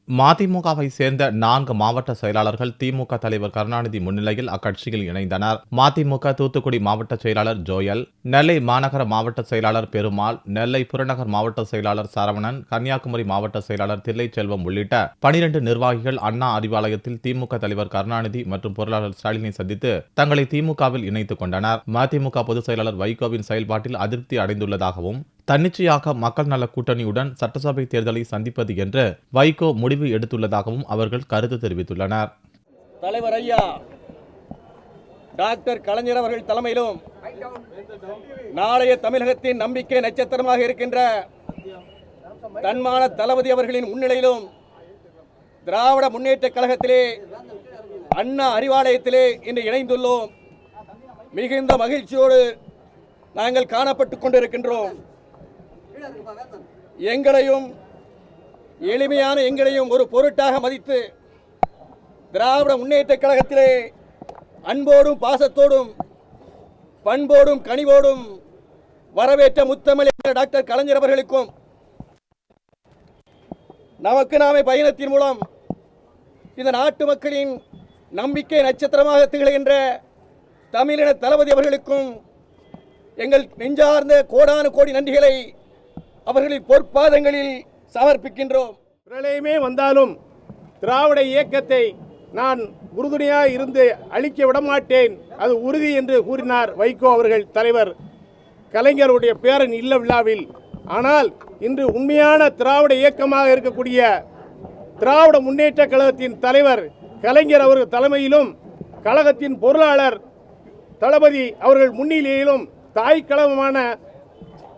மதிமுகவை சேர்ந்த 4 மாவட்ட செயலாளர்கள் திமுக தலைவர் கருணாநிதி முன்னிலையில் அக்கட்சியில் இணைந்தனர். மதிமுக தூத்துக்குடி மாவட்ட செயலாளர் ஜோயல், நெல்லை மாநகர மாவட்ட செயலாளர் பெருமாள், நெல்லை புறநகர் மாவட்ட செயலாளர் சரவணன், கன்னியாகுமரி மாவட்ட செயலாளர் தில்லைச்செல்வம் உள்ளிட்ட 12 நிர்வாகிகள் அண்ணா அறிவாலயத்தில் திமுக தலைவர் கருணாநிதி மற்றும் பொருளாளர் ஸ்டாலினை சந்தித்து தங்களை திமுகவில் இணைத்துக் கொண்டனர். மதிமுக பொதுச் செயலாளர் வைகோவின் செயல்பாட்டில் அதிருப்தி அடைந்துள்ளதாகவும், தன்னிச்சையாக மக்கள் நல கூட்டணியுடன் சட்டசபை தேர்தலை சந்திப்பது என்று வைகோ முடிவு எடுத்துள்ளதாகவும் அவர்கள் கருத்து தெரிவித்துள்ளனர். தலைவர் ஐயா டாக்டர் கலைஞர் அவர்கள் தலைமையிலும் நாளைய தமிழகத்தின் நம்பிக்கை நட்சத்திரமாக இருக்கின்ற தன்மான தளபதி அவர்களின் முன்னிலையிலும் திராவிட முன்னேற்ற கழகத்திலே அண்ணா அறிவாலயத்திலே இன்று இணைந்துள்ளோம். மிகுந்த மகிழ்ச்சியோடு நாங்கள் காணப்பட்டுக் கொண்டிருக்கின்றோம். எங்களையும் ஒரு பொருட்டாக மதித்து திராவிட முன்னேற்ற கழகத்திலே அன்போடும் பாசத்தோடும் பண்போடும் கனிவோடும் வரவேற்ற முத்தமிழ் டாக்டர் கலைஞர் அவர்களுக்கும் நமக்கு நாமே பயணத்தின் மூலம் இந்த நாட்டு மக்களின் நம்பிக்கை நட்சத்திரமாக திகழ்கின்ற தமிழின தளபதி அவர்களுக்கும் எங்கள் நெஞ்சார்ந்த கோடானு கோடி நன்றிகளை அவர்களின் பொற்பாதங்களில் சமர்ப்பிக்கின்றோம். பிரளயமே வந்தாலும் திராவிட இயக்கத்தை நான் உறுதுணையாக இருந்து அழிக்க விடமாட்டேன், அது உறுதி என்று கூறினார் வைகோ அவர்கள், தலைவர் கலைஞருடைய பேரன் இல்ல விழாவில். ஆனால் இன்று உண்மையான திராவிட இயக்கமாக இருக்கக்கூடிய திராவிட முன்னேற்ற கழகத்தின் தலைவர் கலைஞர் அவர்கள் தலைமையிலும் கழகத்தின் பொருளாளர் தளபதி அவர்கள் முன்னிலையிலும் தாய் கழகமான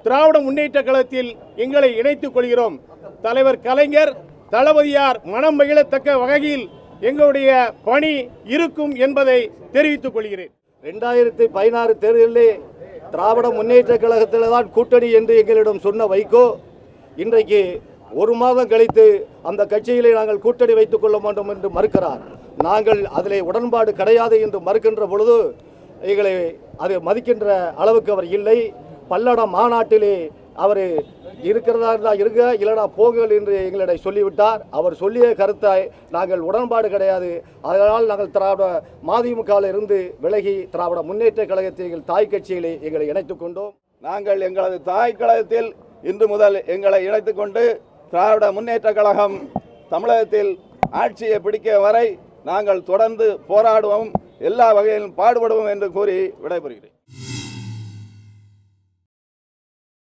திராவிட முன்னேற்ற கழகத்தில் எங்களை இணைத்துக் கொள்கிறோம். தலைவர் கலைஞர் தளபதியார் மனம் மகிழத்தக்க வகையில் எங்களுடைய பணி இருக்கும் என்பதை தெரிவித்துக் கொள்கிறேன். 2016 தேர்தலிலே திராவிட முன்னேற்ற கழகத்தில் தான் கூட்டணி என்று எங்களிடம் சொன்ன வைகோ இன்றைக்கு ஒரு மாதம் கழித்து அந்த கட்சியிலே நாங்கள் கூட்டணி வைத்துக் கொள்ள வேண்டும் என்று மறுக்கிறார். நாங்கள் அதிலே உடன்பாடு கிடையாது என்று மறுக்கின்ற பொழுது எங்களை அது மதிக்கின்ற அளவுக்கு அவர் இல்லை. பல்லட மாநாட்டிலே அவர் இருக்கிறதா இருந்தால் இருக்க, இல்லைனா போங்கள் என்று எங்களிடம் சொல்லிவிட்டார். அவர் சொல்லிய கருத்தை நாங்கள் உடன்பாடு கிடையாது. அதனால் நாங்கள் திராவிட மதிமுகவில் இருந்து விலகி திராவிட முன்னேற்ற கழகத்தை எங்கள் தாய் கட்சியிலே எங்களை இணைத்துக் கொண்டோம். நாங்கள் எங்களது தாய் கழகத்தில் இன்று முதல் எங்களை இணைத்துக் கொண்டு திராவிட முன்னேற்ற கழகம் தமிழகத்தில் ஆட்சியை பிடிக்க வரை நாங்கள் தொடர்ந்து போராடுவோம், எல்லா வகையிலும் பாடுபடுவோம் என்று கூறி விடைபெறுகிறேன்.